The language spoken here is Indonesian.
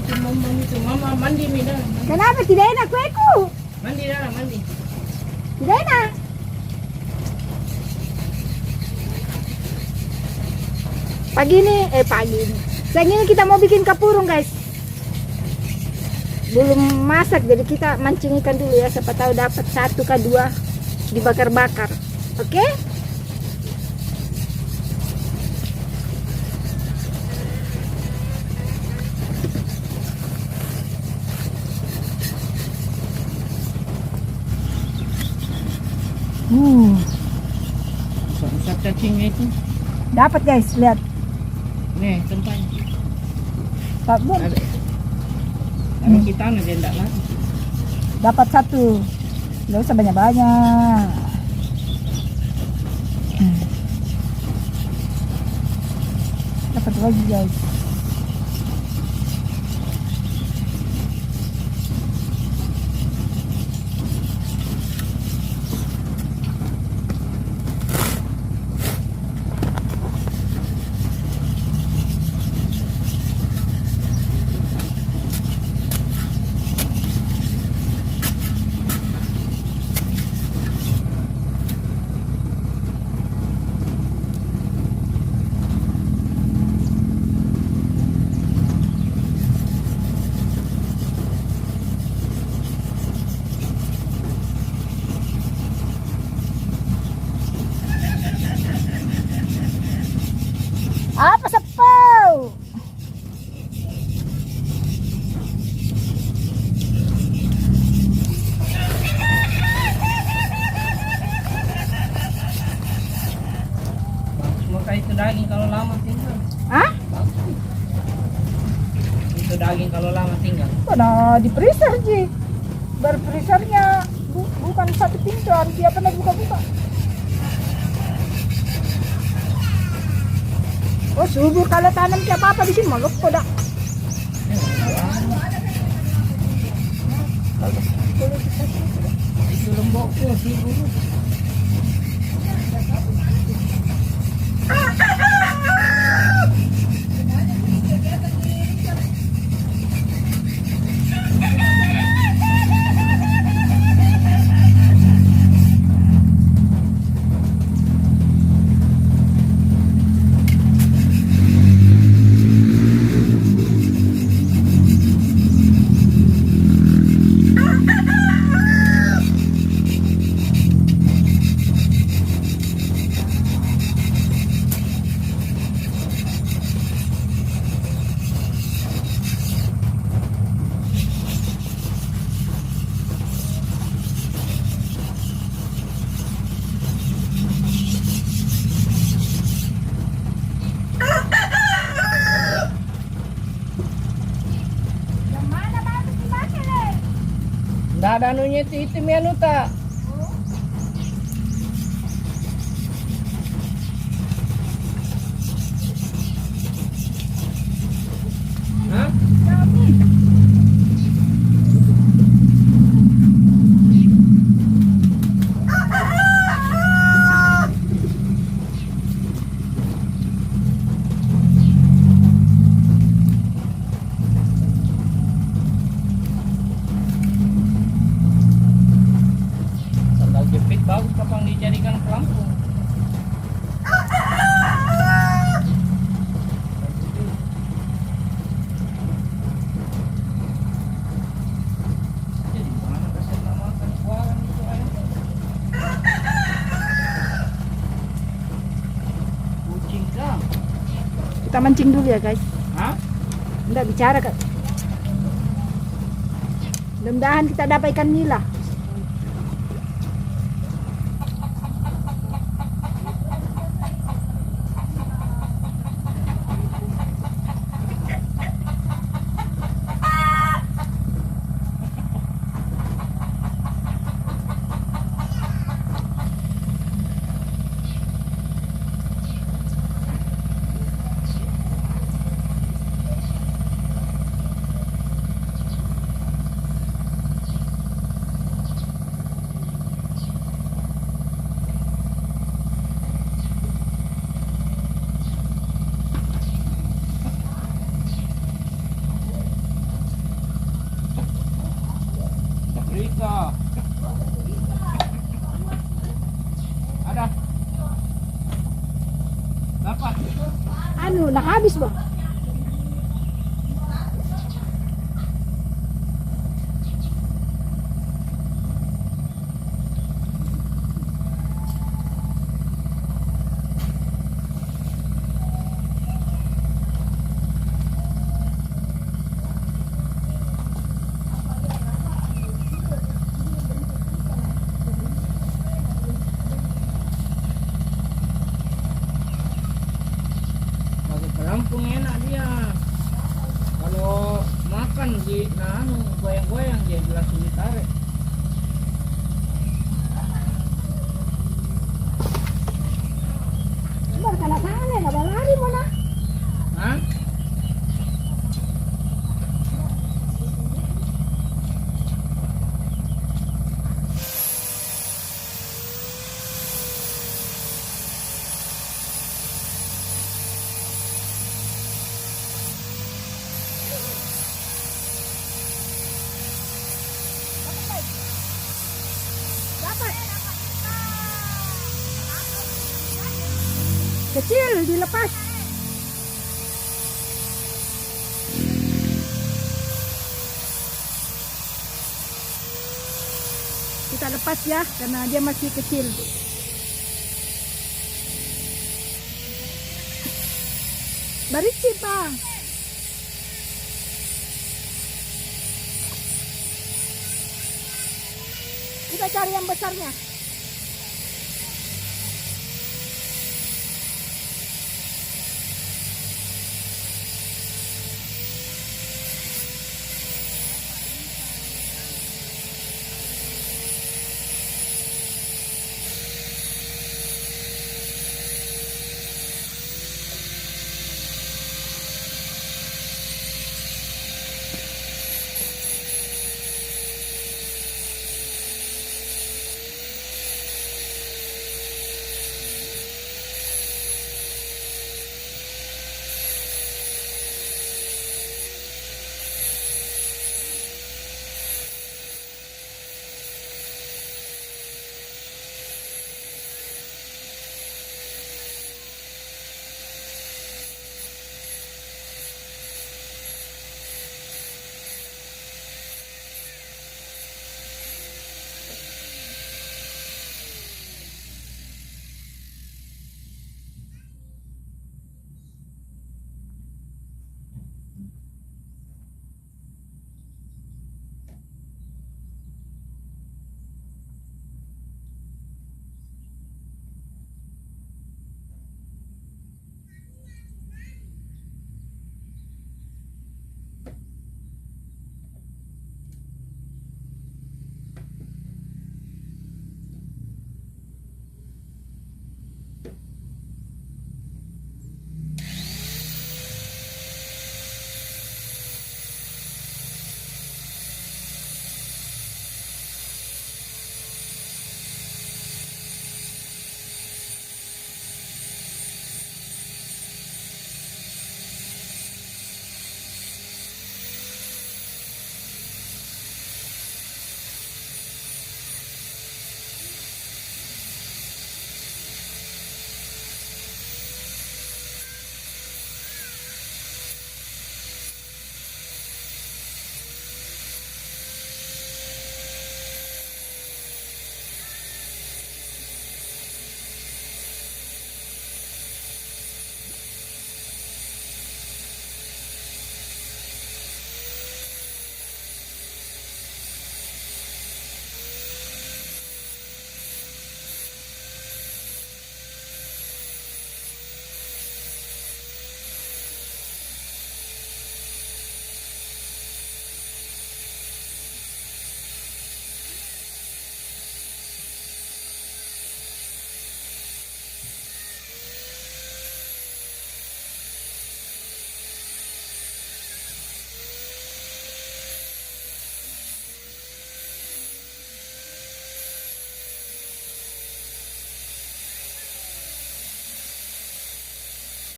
itu mama itu mama mandi Mina. Kenapa tidak enak kueku? Mandi dah, mandi. Tidak enak. Pagi ini. Siang ini kita mau bikin kapurung guys. Belum masak jadi kita mancing ikan dulu ya. Siapa tahu dapat 1 ke 2 dibakar-bakar. Oke? Usap cacingnya itu. Dapat guys, lihat. Nih, tempatnya. Pak Bun, Kalau kita nanti enggak lagi. dapat 1. Nggak usah banyak-banyak. Dapat lagi guys. Apa sepau? Maka itu daging kalau lama tinggal. Hah? Itu daging kalau lama tinggal. Mana di freezer sih? Freezernya bukan 1 pintu, harus dia pernah buka-buka. Oh subur kalau tanam siapa apa di sini malu dah. Itu lembokku sih dulu. Nggak ada anunya itu hitamnya anu tak. Hah? Sandal jepit bagus kapan dijadikan pelampung. Jadi mana kasih namakan kuaran itu ayam? Kucing kah? Kita mancing dulu ya guys. Hah? Enggak bicara kak. Mudah-mudahan kita dapat ikan nila. Apa? Anu, nah habis bang. Bagi pelampung enak dia. Kalau makan di anu goyang-goyang dia langsung ditarik. Bar kana sana, na lari mo na. Hah? Dapat. Kecil dilepas. Kita lepas ya karena dia masih kecil. Barisi bang. Kita cari yang besarnya.